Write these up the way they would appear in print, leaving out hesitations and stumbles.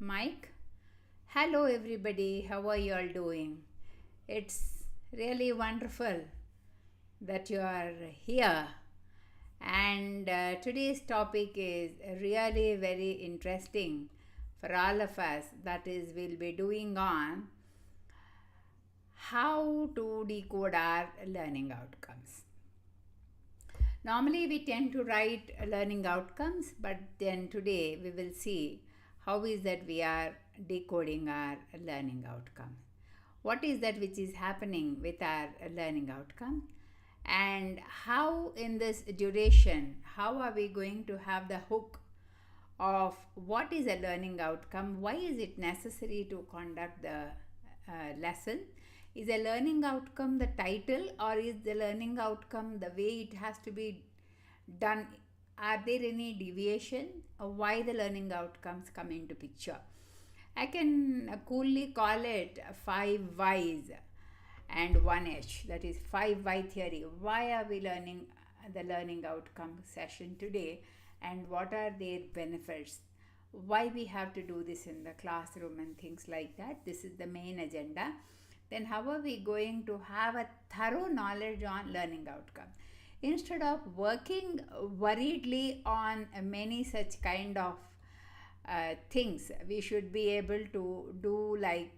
Mike. Hello, everybody. How are you all doing? It's really wonderful that you are here. And today's topic is really very interesting for all of us. That is, we'll be doing on how to decode our learning outcomes. Normally, we tend to write learning outcomes, but then today we will see how is that we are decoding our learning outcome. What is that which is happening with our learning outcome, and how in this duration, how are we going to have the hook of what is a learning outcome, why is it necessary to conduct the lesson. Is a learning outcome the title, or is the learning outcome the way it has to be done? Are there any deviation, or why the learning outcomes come into picture? I can coolly call it 5 Ys and 1 H. That is 5 Y theory. Why are we learning the learning outcome session today, and what are their benefits? Why we have to do this in the classroom and things like that. This is the main agenda. Then how are we going to have a thorough knowledge on learning outcome? Instead of working worriedly on many such kind of things, we should be able to do like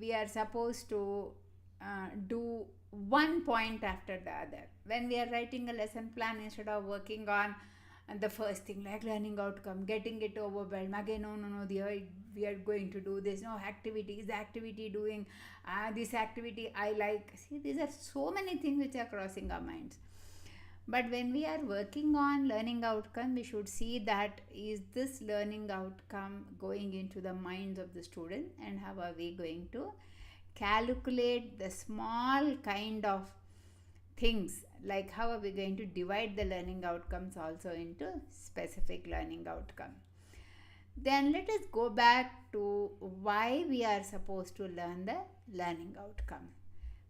we are supposed to do one point after the other. When we are writing a lesson plan, instead of working on the first thing like learning outcome, getting it overwhelmed again, no, we are going to do this, no activity, is the activity doing this activity I like. See, these are so many things which are crossing our minds. But when we are working on learning outcome, we should see that is this learning outcome going into the minds of the student, and how are we going to calculate the small kind of things, like how are we going to divide the learning outcomes also into specific learning outcome. Then let us go back to why we are supposed to learn the learning outcome.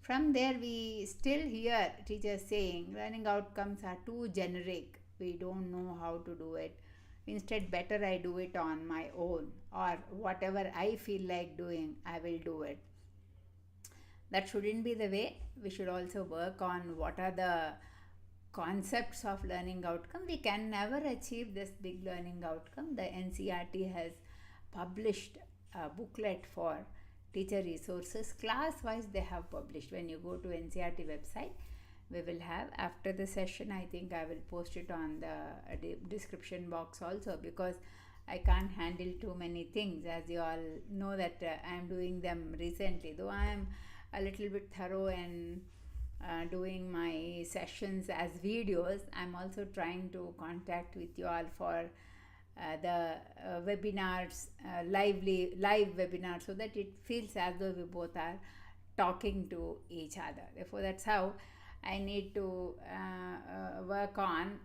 From there, we still hear teachers saying learning outcomes are too generic, we don't know how to do it, instead better I do it on my own, or whatever I feel like doing, I will do it. That shouldn't be the way. We should also work on what are the concepts of learning outcome. We can never achieve this big learning outcome. The NCERT has published a booklet for teacher resources. Class-wise, they have published. When you go to NCERT website, we will have, after the session, I think I will post it on the description box also, because I can't handle too many things. As you all know that I am doing them recently, though I am a little bit thorough and doing my sessions as videos. I'm also trying to contact with you all for the webinars, live webinars, so that it feels as though we both are talking to each other. Therefore, that's how I need to work on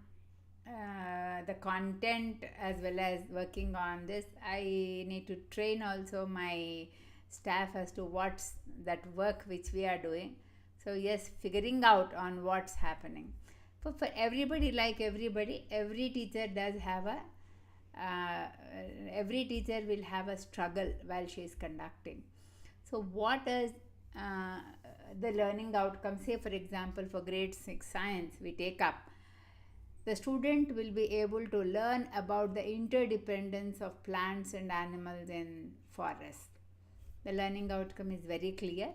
the content, as well as working on this. I need to train also my staff as to what's that work which we are doing. So yes, figuring out on what's happening. For everybody, like everybody, every teacher does have a every teacher will have a struggle while she is conducting. So what is the learning outcome? Say for example, for grade 6 science we take up, the student will be able to learn about the interdependence of plants and animals in forest. The learning outcome is very clear.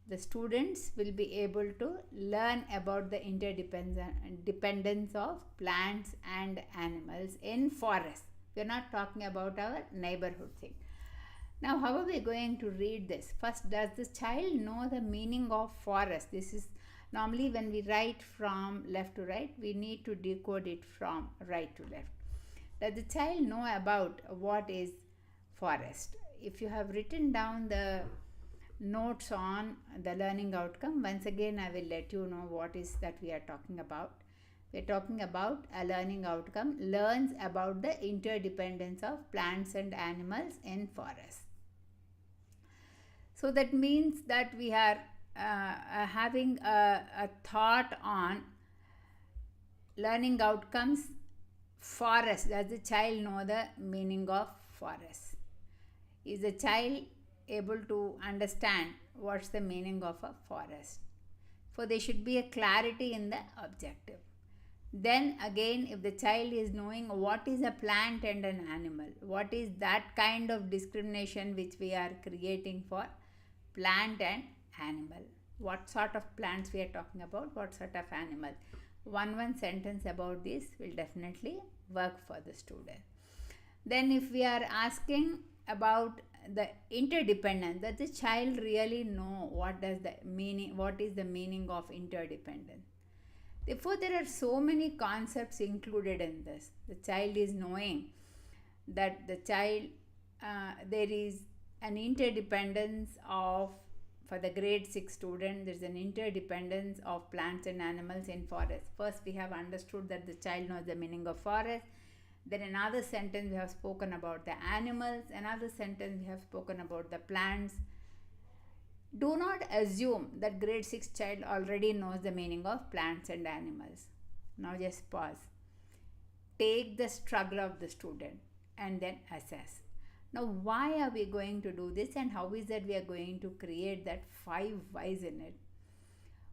The students will be able to learn about the interdependence of plants and animals in forest. We are not talking about our neighborhood thing. Now, how are we going to read this? First, does the child know the meaning of forest? This is normally when we write from left to right, we need to decode it from right to left. Does the child know about what is forest? If you have written down the notes on the learning outcome, once again I will let you know what is that we are talking about. We are talking about a learning outcome learns about the interdependence of plants and animals in forest. So that means that we are having a thought on learning outcomes forest. Does the child know the meaning of forest? Is the child able to understand what's the meaning of a forest? For there should be a clarity in the objective. Then again, if the child is knowing what is a plant and an animal, what is that kind of discrimination which we are creating for plant and animal? What sort of plants we are talking about? What sort of animal? One sentence about this will definitely work for the student. Then if we are asking about the interdependence, does the child really know what is the meaning of interdependence? Therefore, there are so many concepts included in this. The child is knowing that there is an interdependence of, for the grade 6 student, there is an interdependence of plants and animals in forest. First, we have understood that the child knows the meaning of forest. Then another sentence we have spoken about the animals. Another sentence we have spoken about the plants. Do not assume that grade 6 child already knows the meaning of plants and animals. Now just pause. Take the struggle of the student and then assess. Now why are we going to do this, and how is that we are going to create that 5 whys in it?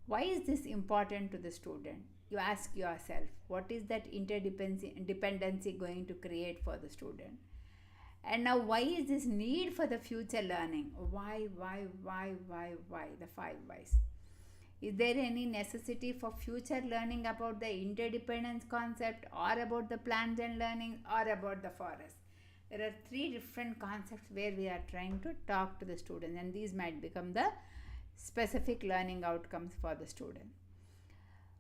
Why is this important to the student? You ask yourself, what is that interdependency going to create for the student? And now why is this need for the future learning? Why? The 5 whys. Is there any necessity for future learning about the interdependence concept, or about the plants and learning, or about the forest? There are 3 different concepts where we are trying to talk to the student, and these might become the specific learning outcomes for the student.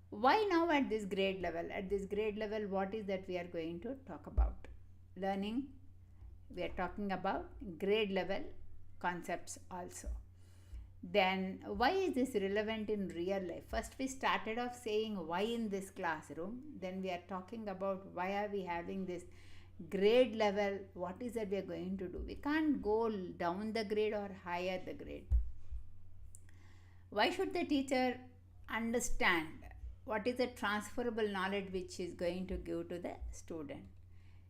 Why now at this grade level? At this grade level, what is that we are going to talk about? Learning. We are talking about grade level concepts also. Then why is this relevant in real life? First we started off saying why in this classroom. Then we are talking about why are we having this grade level. What is that we are going to do? We can't go down the grade or higher the grade. Why should the teacher understand what is the transferable knowledge which she is going to give to the student?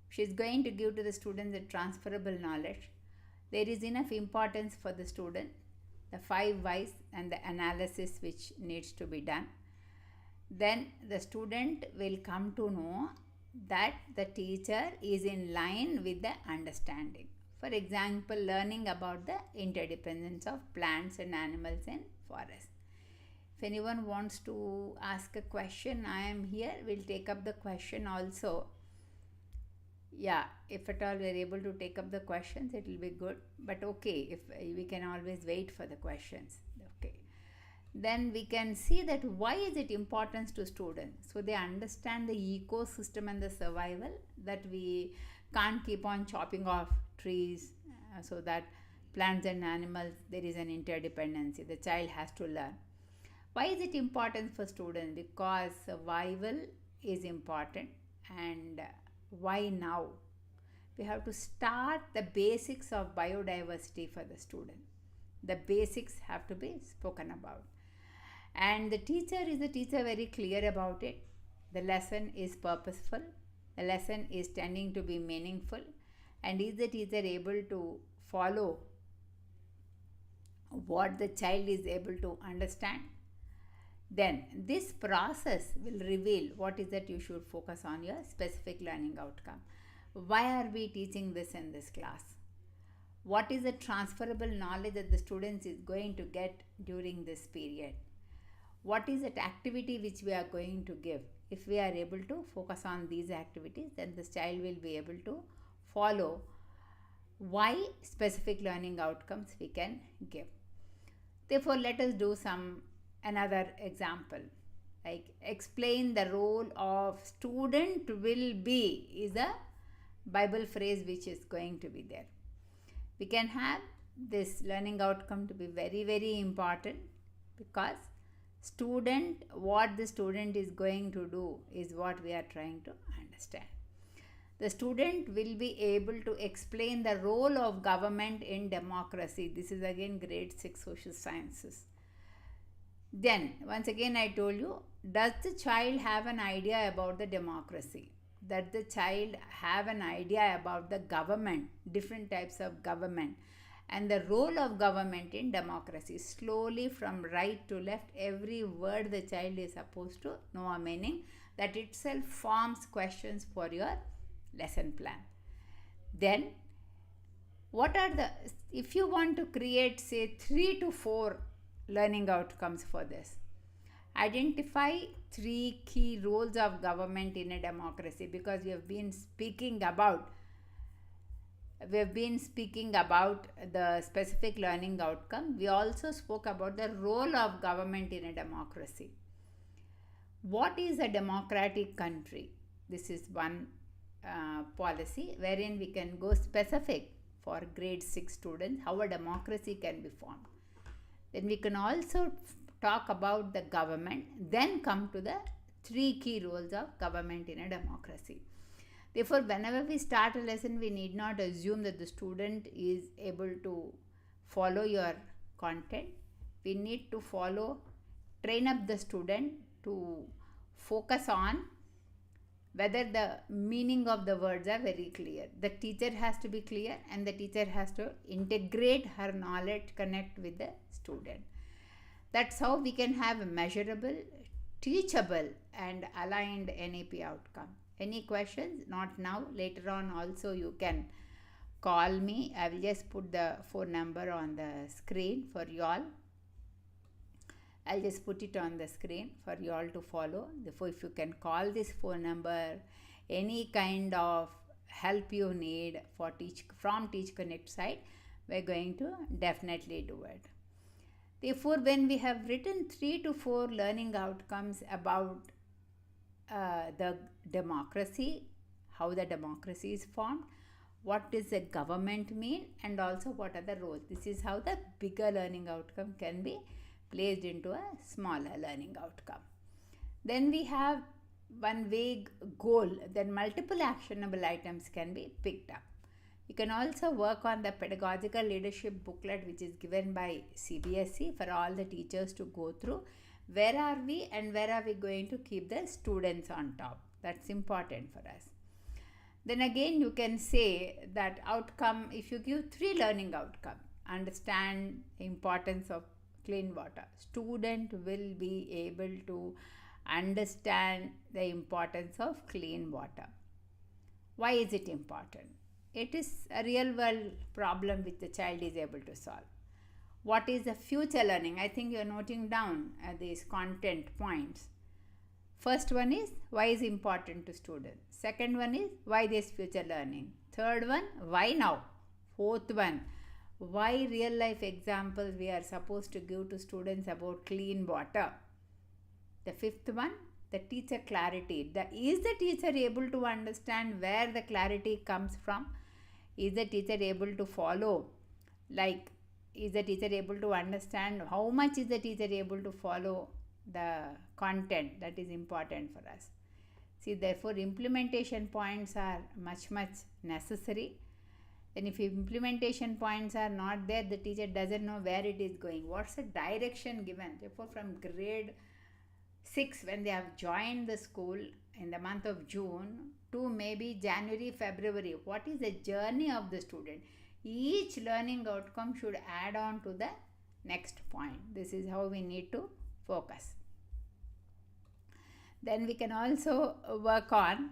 She is going to give to the student the transferable knowledge. There is enough importance for the student, the 5 whys and the analysis which needs to be done. Then the student will come to know that the teacher is in line with the understanding. For example, learning about the interdependence of plants and animals in forest. If anyone wants to ask a question, I am here. We'll take up the question also. Yeah, if at all we are able to take up the questions, it will be good. But okay, if we can always wait for the questions. Okay. Then we can see that why is it important to students? So they understand the ecosystem and the survival, that we can't keep on chopping off trees so that plants and animals, there is an interdependency. The child has to learn. Why is it important for students? Because survival is important. And why now? We have to start the basics of biodiversity for the student. The basics have to be spoken about. And the teacher is very clear about it. The lesson is purposeful. The lesson is tending to be meaningful. And is the teacher able to follow what the child is able to understand? Then this process will reveal what is that you should focus on your specific learning outcome. Why are we teaching this in this class? What is the transferable knowledge that the students is going to get during this period? What is that activity which we are going to give? If we are able to focus on these activities, then the child will be able to follow why specific learning outcomes we can give. Therefore, let us do another example. Like explain the role of student will be is a Bible phrase which is going to be there. We can have this learning outcome to be very, very important, because what the student is going to do is what we are trying to understand. The student will be able to explain the role of government in democracy. This is again grade 6 social sciences. Then once again I told you, does the child have an idea about the democracy? that the child have an idea about the government, different types of government, and the role of government in democracy. Slowly from right to left, every word the child is supposed to know a meaning. That itself forms questions for your lesson plan. Then what are the, if you want to create say 3 to 4 learning outcomes for this, identify 3 key roles of government in a democracy, because we have been speaking about the specific learning outcome. We also spoke about the role of government in a democracy. What is a democratic country? This is one policy wherein we can go specific for grade 6 students how a democracy can be formed. Then we can also talk about the government, then come to the 3 key roles of government in a democracy. Therefore, whenever we start a lesson, we need not assume that the student is able to follow your content. We need to train up the student to focus on whether the meaning of the words are very clear. The teacher has to be clear, and the teacher has to integrate her knowledge, connect with the student. That's how we can have a measurable, teachable, and aligned NEP outcome. Any questions? Not now. Later on also you can call me. I will just put the phone number on the screen for you all. I'll just put it on the screen for you all to follow. Therefore, if you can call this phone number, any kind of help you need from TeachConnect side, we're going to definitely do it. Therefore, when we have written 3 to 4 learning outcomes about the democracy, how the democracy is formed, what does the government mean, and also what are the roles. This is how the bigger learning outcome can be placed into a smaller learning outcome. Then we have one vague goal, then multiple actionable items can be picked up. You can also work on the pedagogical leadership booklet, which is given by CBSE for all the teachers to go through. Where are we and where are we going to keep the students on top? That's important for us. Then again, you can say that outcome, if you give 3 learning outcomes, understand the importance of clean water. Student will be able to understand the importance of clean water. Why is it important? It is a real world problem which the child is able to solve. What is the future learning? I think you are noting down these content points. First one is why is important to students. Second one is why this future learning. Third one, why now. Fourth one, why real life examples we are supposed to give to students about clean water. The fifth one, the teacher clarity. Is the teacher able to understand where the clarity comes from? Is the teacher able to follow? Is the teacher able to understand how much is the teacher able to follow the content? That is important for us. See, therefore, implementation points are much necessary. And if implementation points are not there, the teacher doesn't know where it is going. What's the direction given? Therefore, from grade 6, when they have joined the school in the month of June to maybe January, February, what is the journey of the student? Each learning outcome should add on to the next point. This is how we need to focus. Then we can also work on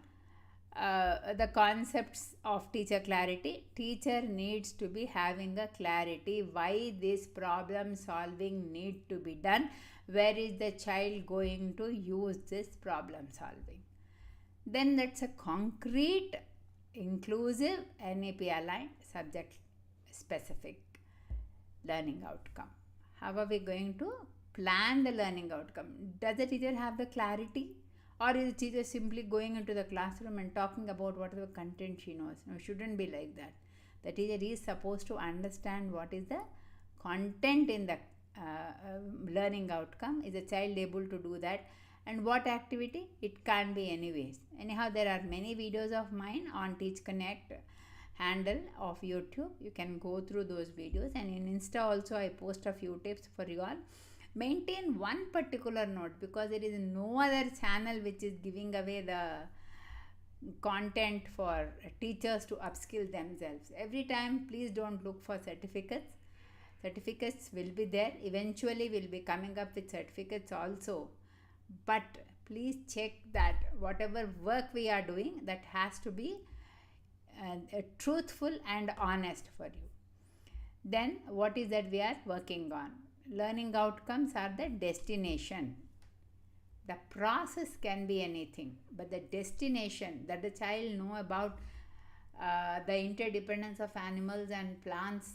the concepts of teacher clarity. Teacher needs to be having a clarity why this problem solving need to be done. Where is the child going to use this problem solving? Then that's a concrete, inclusive, NEP-aligned, subject specific learning outcome. How are we going to plan the learning outcome? Does the teacher have the clarity? Or is the teacher simply going into the classroom and talking about whatever content she knows? No, it shouldn't be like that. The teacher is supposed to understand what is the content in the learning outcome. Is the child able to do that? And what activity? It can be anyways. Anyhow, there are many videos of mine on TeachConnect handle of YouTube. You can go through those videos, and in Insta also I post a few tips for you all. Maintain one particular note, because there is no other channel which is giving away content for teachers to upskill themselves. Every time, please don't look for certificates. Certificates will be there. Eventually, we'll be coming up with certificates also. But please check that whatever work we are doing, that has to be truthful and honest for you. Then, what is that we are working on? Learning outcomes are the destination. The process can be anything, but the destination that the child know about the interdependence of animals and plants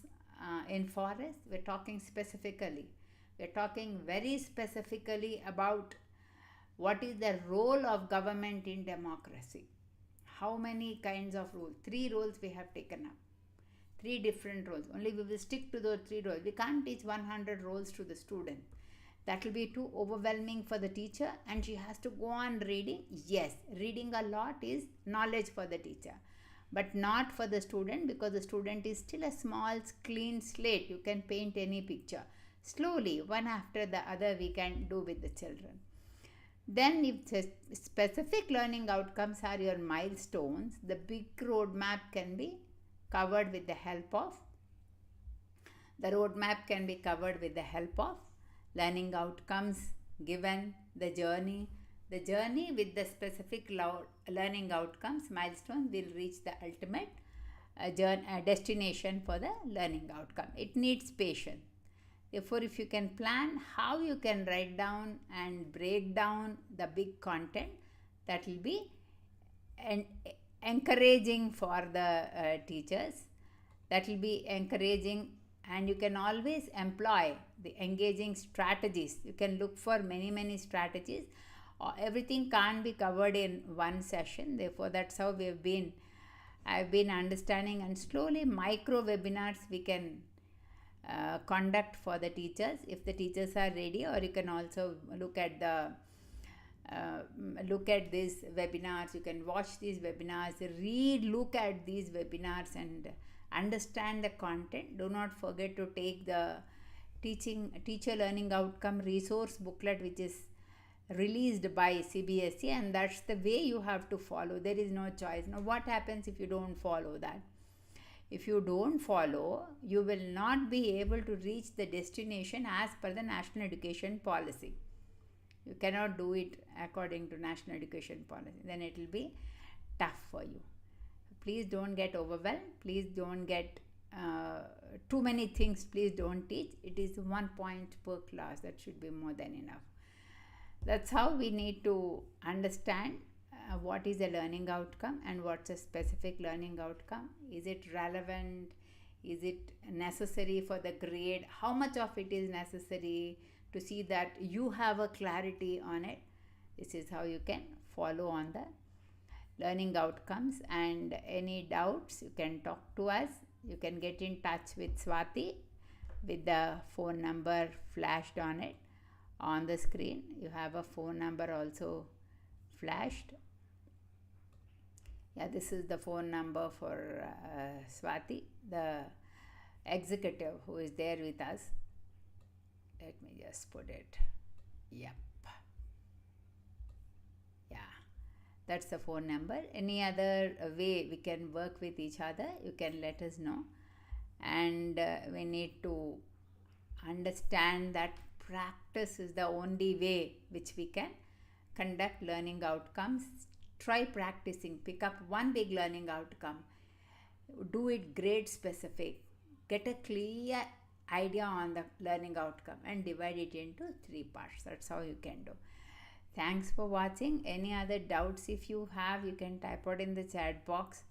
in forest, we're talking specifically. We're talking very specifically about what is the role of government in democracy. How many kinds of rules? 3 roles we have taken up. 3 different roles. Only we will stick to those 3 roles. We can't teach 100 roles to the student. That will be too overwhelming for the teacher, and she has to go on reading. Yes, reading a lot is knowledge for the teacher, but not for the student, because the student is still a small, clean slate. You can paint any picture. Slowly, one after the other, we can do with the children. Then, if the specific learning outcomes are your milestones, the big roadmap can be covered with the help of learning outcomes given, the journey with the specific learning outcomes milestone will reach the ultimate destination for the learning outcome. It needs patience. Therefore, if you can plan how you can write down and break down the big content, that will be encouraging for the teachers. That will be encouraging, and you can always employ the engaging strategies. You can look for many strategies. Everything can't be covered in one session. Therefore, that's how I've been understanding, and slowly micro webinars we can conduct for the teachers if the teachers are ready. Or you can also look at these webinars. You can watch these webinars, look at these webinars and understand the content. Do not forget to take the teacher learning outcome resource booklet, which is released by CBSE, and that's the way you have to follow. There is no choice. Now, what happens if you don't follow that? If you don't follow, you will not be able to reach the destination as per the National Education Policy. You cannot do it according to National Education Policy. Then it will be tough for you. Please don't get overwhelmed. Please don't get too many things. Please don't teach. It is 1 point per class. That should be more than enough. That's how we need to understand what is a learning outcome and what's a specific learning outcome. Is it relevant? Is it necessary for the grade? How much of it is necessary to see that you have a clarity on it? This is how you can follow on the learning outcomes. And any doubts, you can talk to us. You can get in touch with Swati with the phone number flashed on it on the screen. You have a phone number also flashed. Yeah, this is the phone number for Swati, the executive who is there with us. Let me just put it. Yep. Yeah, that's the phone number. Any other way we can work with each other, you can let us know. And we need to understand that practice is the only way which we can conduct learning outcomes. Try practicing. Pick up one big learning outcome. Do it grade specific. Get a clear idea on the learning outcome and divide it into 3 parts. That's how you can do. Thanks for watching. Any other doubts if you have, you can type out in the chat box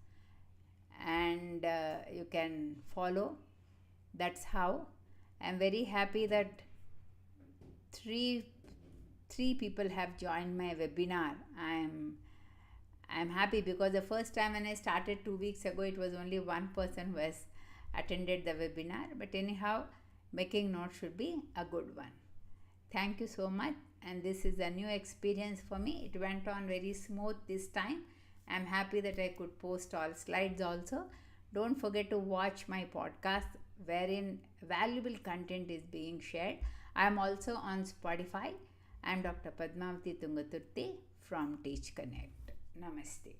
and you can follow. That's how. I'm very happy that three people have joined my webinar. I'm happy because the first time when I started 2 weeks ago, it was only one person who has attended the webinar. But anyhow, making notes should be a good one. Thank you so much. And this is a new experience for me. It went on very smooth this time. I'm happy that I could post all slides also. Don't forget to watch my podcast wherein valuable content is being shared. I am also on Spotify. I am Dr. Padmavati Tungaturthi from TeachConnect. Namaste.